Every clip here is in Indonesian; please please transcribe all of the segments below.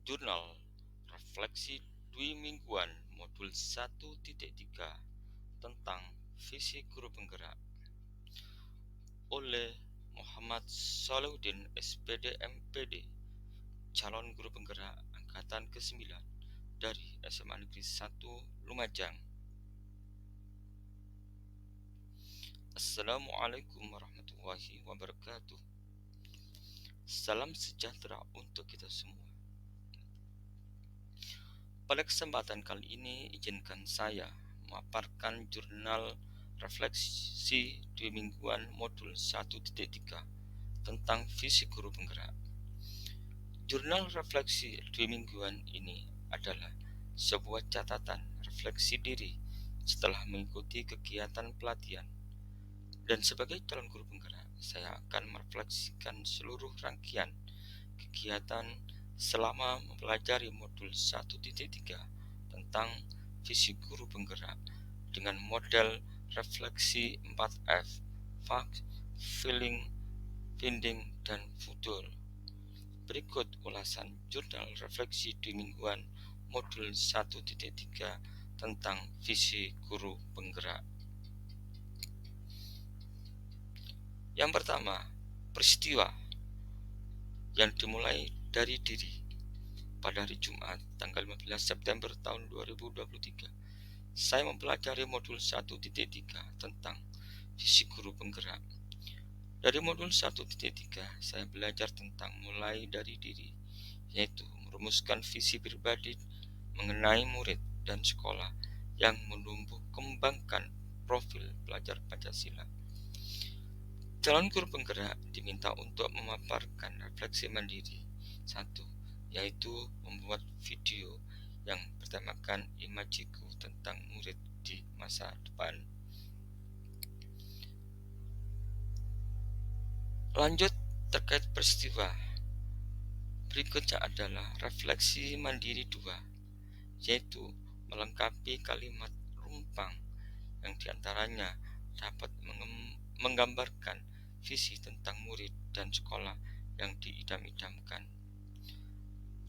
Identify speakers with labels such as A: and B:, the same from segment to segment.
A: Jurnal Refleksi Dwi Mingguan Modul 1.3 tentang Visi Guru Penggerak oleh Muhammad Shalauddin SPD MPD, calon guru penggerak angkatan ke-9 dari SMA Negeri 1 Lumajang. Assalamualaikum warahmatullahi wabarakatuh. Salam sejahtera untuk kita semua. Pada kesempatan kali ini, izinkan saya memaparkan jurnal refleksi dua mingguan modul 1.3 tentang visi guru penggerak. Jurnal refleksi dua mingguan ini adalah sebuah catatan refleksi diri setelah mengikuti kegiatan pelatihan. Dan sebagai calon guru penggerak, saya akan merefleksikan seluruh rangkaian kegiatan selama mempelajari modul 1.3 tentang visi guru penggerak dengan model refleksi 4F, fact, feeling, finding, dan futur. Berikut ulasan jurnal refleksi di mingguan modul 1.3 tentang visi guru penggerak. Yang pertama, peristiwa yang dimulai dari diri. Pada hari Jumat, tanggal 15 September tahun 2023, saya mempelajari modul 1.3 tentang visi guru penggerak. Dari modul 1.3, saya belajar tentang mulai dari diri, yaitu merumuskan visi pribadi mengenai murid dan sekolah yang menumbuh kembangkan profil pelajar Pancasila. Calon guru penggerak diminta untuk memaparkan refleksi mandiri. 1. Yaitu membuat video yang bertemakan imajiku tentang murid di masa depan. Lanjut terkait peristiwa. Berikutnya adalah refleksi mandiri 2, yaitu melengkapi kalimat rumpang yang diantaranya dapat menggambarkan visi tentang murid dan sekolah yang diidam-idamkan.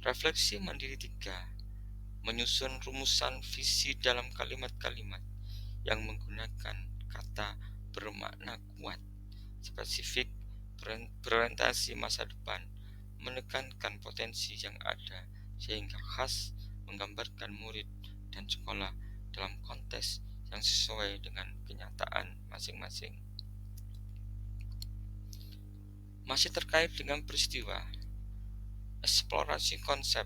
A: Refleksi mandiri 3, menyusun rumusan visi dalam kalimat-kalimat yang menggunakan kata bermakna kuat, spesifik, berorientasi masa depan, menekankan potensi yang ada sehingga khas menggambarkan murid dan sekolah dalam konteks yang sesuai dengan kenyataan masing-masing. Masih terkait dengan peristiwa, eksplorasi konsep.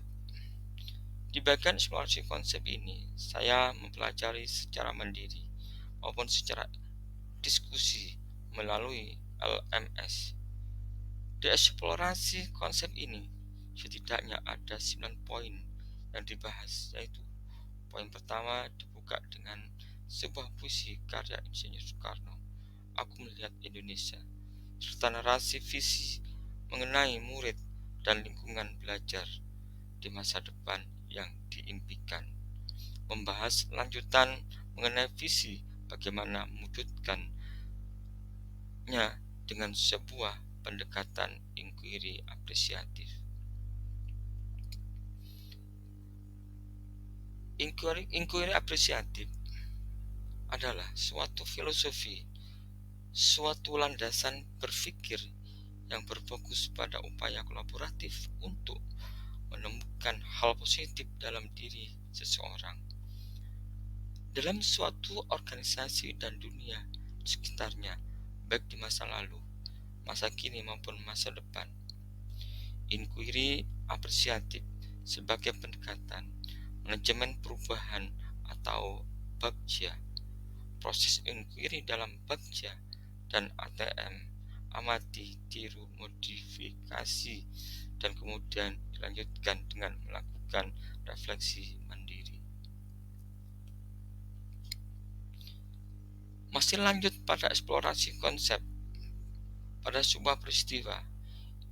A: Di bagian eksplorasi konsep ini, saya mempelajari secara mandiri maupun secara diskusi melalui LMS. Di eksplorasi konsep ini, setidaknya ada 9 poin yang dibahas, yaitu poin pertama dibuka dengan sebuah puisi karya Insinyur Soekarno, Aku Melihat Indonesia, serta narasi visi mengenai murid dan lingkungan belajar di masa depan yang diimpikan. Membahas lanjutan mengenai visi bagaimana mewujudkannya dengan sebuah pendekatan inquiry apresiatif. Inquiry apresiatif adalah suatu filosofi, suatu landasan berpikir yang berfokus pada upaya kolaboratif untuk menemukan hal positif dalam diri seseorang, dalam suatu organisasi dan dunia sekitarnya, baik di masa lalu, masa kini maupun masa depan. Inquiry apresiatif sebagai pendekatan manajemen perubahan atau Bagja. Proses inquiry dalam Bagja dan ATM, amati, tiru, modifikasi, dan kemudian dilanjutkan dengan melakukan refleksi mandiri. Masih lanjut pada eksplorasi konsep. Pada sebuah peristiwa,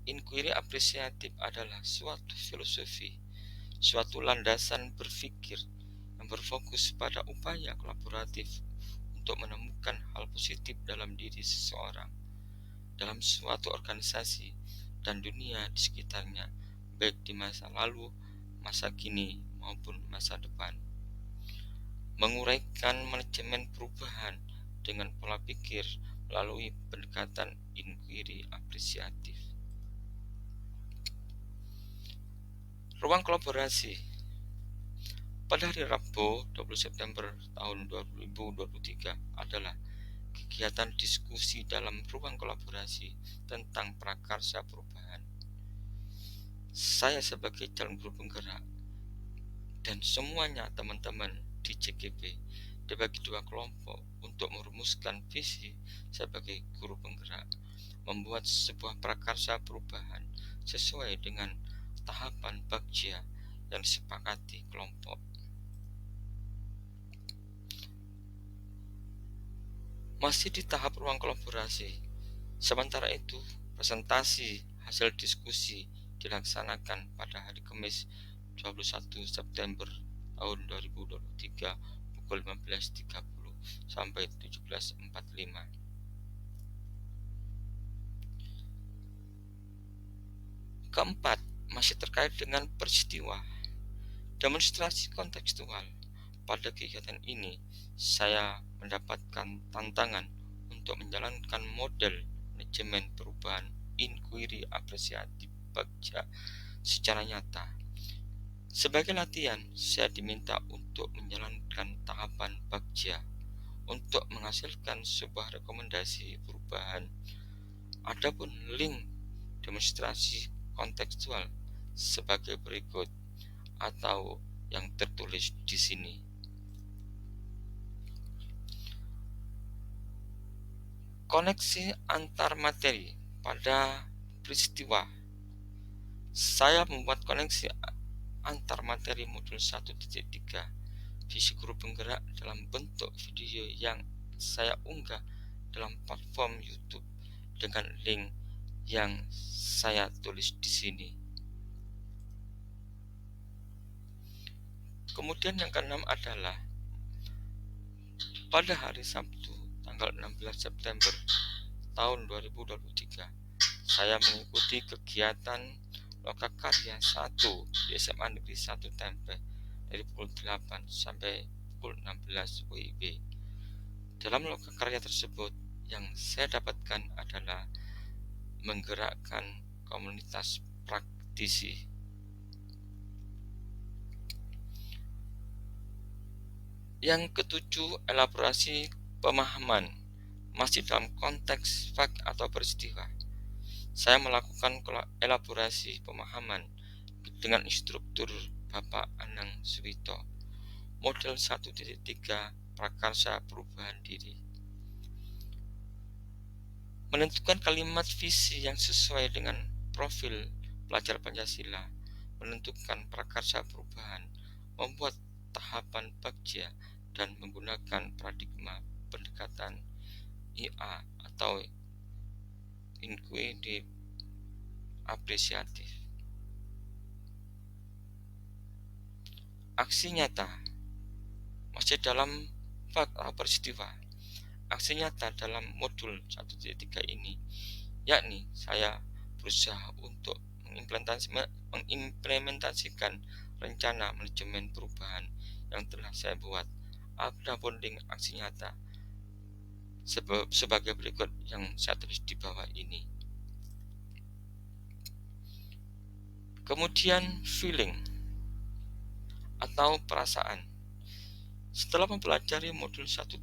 A: inquiry apresiatif adalah suatu filosofi, suatu landasan berpikir yang berfokus pada upaya kolaboratif untuk menemukan hal positif dalam diri seseorang, dalam suatu organisasi dan dunia di sekitarnya, baik di masa lalu, masa kini maupun masa depan. Menguraikan manajemen perubahan dengan pola pikir melalui pendekatan inquiry apresiatif. Ruang kolaborasi. Pada hari Rabu 20 September tahun 2023 adalah kegiatan diskusi dalam ruang kolaborasi tentang prakarsa perubahan. Saya sebagai calon guru penggerak dan semuanya teman-teman di CGP dibagi dua kelompok untuk merumuskan visi sebagai guru penggerak, membuat sebuah prakarsa perubahan sesuai dengan tahapan bagja yang disepakati kelompok. Masih di tahap ruang kolaborasi, sementara itu presentasi hasil diskusi dilaksanakan pada hari Kamis 21 September tahun 2023 pukul 15.30 sampai 17.45. Keempat, masih terkait dengan peristiwa demonstrasi kontekstual. Pada kegiatan ini, saya mendapatkan tantangan untuk menjalankan model manajemen perubahan inquiry apresiatif bagja secara nyata. Sebagai latihan, saya diminta untuk menjalankan tahapan bagja untuk menghasilkan sebuah rekomendasi perubahan. Adapun link demonstrasi kontekstual sebagai berikut atau yang tertulis di sini. Koneksi antar materi pada peristiwa. Saya membuat koneksi antar materi modul 1.3 visi guru penggerak dalam bentuk video yang saya unggah dalam platform YouTube dengan link yang saya tulis di sini. Kemudian yang keenam adalah pada hari Sabtu tanggal 16 September tahun 2023, saya mengikuti kegiatan Lokakarya 1 di SMA Negeri 1 Tempe dari pukul 8 sampai pukul 16 WIB. Dalam lokakarya tersebut yang saya dapatkan adalah menggerakkan komunitas praktisi. Yang ketujuh, elaborasi pemahaman masih dalam konteks fakt atau peristiwa. Saya melakukan elaborasi pemahaman dengan instruktur Bapak Anang Suwito, model 1.3 prakarsa perubahan diri. Menentukan kalimat visi yang sesuai dengan profil pelajar Pancasila, menentukan prakarsa perubahan, membuat tahapan bagja, dan menggunakan paradigma pendekatan IA atau inquiry apresiatif. Aksi nyata masih dalam fakta peristiwa. Aksi nyata dalam modul 1.3 ini, yakni saya berusaha untuk mengimplementasikan rencana manajemen perubahan yang telah saya buat. Ada bonding aksi nyata sebagai berikut yang saya tulis di bawah ini. Kemudian feeling atau perasaan. Setelah mempelajari modul 1.3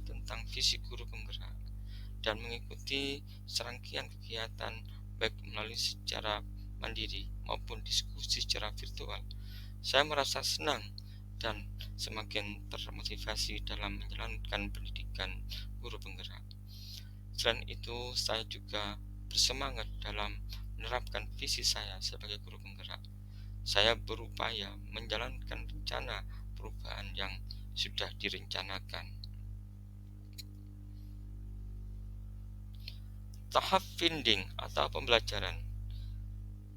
A: tentang visi guru penggerak dan mengikuti serangkaian kegiatan baik melalui secara mandiri maupun diskusi secara virtual, saya merasa senang dan semakin termotivasi dalam menjalankan pendidikan guru penggerak. Selain itu, saya juga bersemangat dalam menerapkan visi saya sebagai guru penggerak. Saya berupaya menjalankan rencana perubahan yang sudah direncanakan. Tahap finding atau pembelajaran.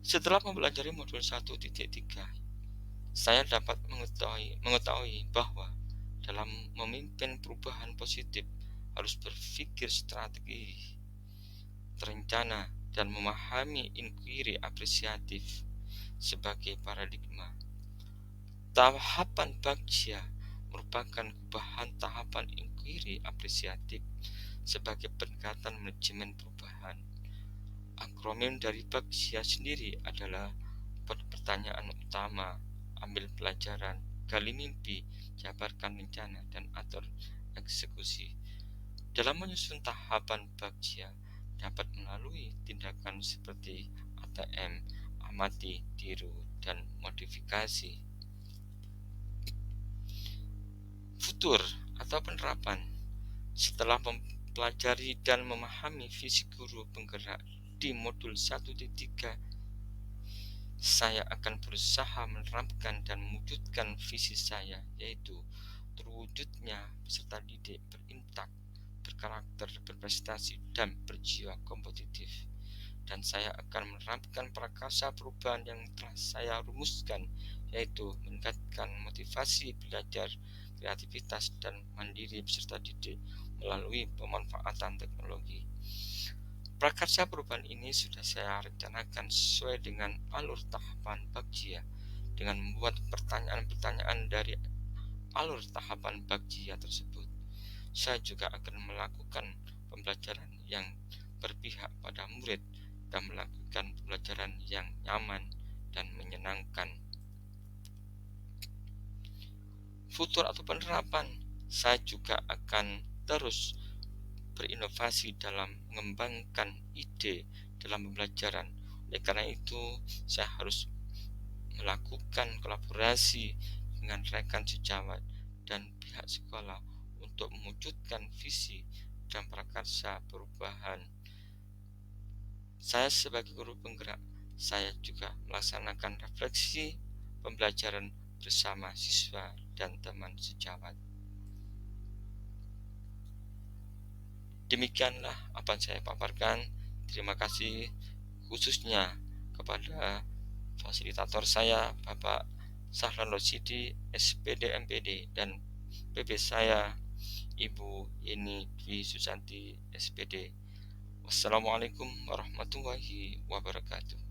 A: Setelah mempelajari modul 1.3, saya dapat mengetahui bahwa dalam memimpin perubahan positif harus berpikir strategi, terencana, dan memahami inquiry apresiatif sebagai paradigma Tahapan Bagja merupakan bahan tahapan inquiry apresiatif sebagai pendekatan manajemen perubahan. Akronim dari Bagja sendiri adalah pertanyaan utama, ambil pelajaran, gali mimpi, jabarkan rencana, dan atur eksekusi. Dalam menyusun tahapan Bagja dapat melalui tindakan seperti ATM, amati, tiru, dan modifikasi. Futur atau penerapan. Setelah mempelajari dan memahami visi guru penggerak di modul 1.3, saya akan berusaha menerapkan dan mewujudkan visi saya, yaitu terwujudnya peserta didik berintak, berkarakter, berprestasi, dan berjiwa kompetitif. Dan saya akan menerapkan prakarsa perubahan yang telah saya rumuskan, yaitu meningkatkan motivasi belajar, kreativitas, dan mandiri peserta didik melalui pemanfaatan teknologi. Prakarsa perubahan ini sudah saya rencanakan sesuai dengan alur tahapan Bagja dengan membuat pertanyaan-pertanyaan dari alur tahapan Bagja tersebut. Saya juga akan melakukan pembelajaran yang berpihak pada murid dan melakukan pembelajaran yang nyaman dan menyenangkan. Futur atau penerapan, saya juga akan terus berinovasi dalam mengembangkan ide dalam pembelajaran. Oleh karena itu, saya harus melakukan kolaborasi dengan rekan sejawat dan pihak sekolah untuk mewujudkan visi dan prakarsa perubahan. Saya sebagai guru penggerak, saya juga melaksanakan refleksi pembelajaran bersama siswa dan teman sejawat. Demikianlah apa yang saya paparkan. Terima kasih khususnya kepada fasilitator saya, Bapak Sahlan Rosidi, SPD MPD, dan PP saya, Ibu Yeni Dwi Susanti, SPD. Wassalamualaikum warahmatullahi wabarakatuh.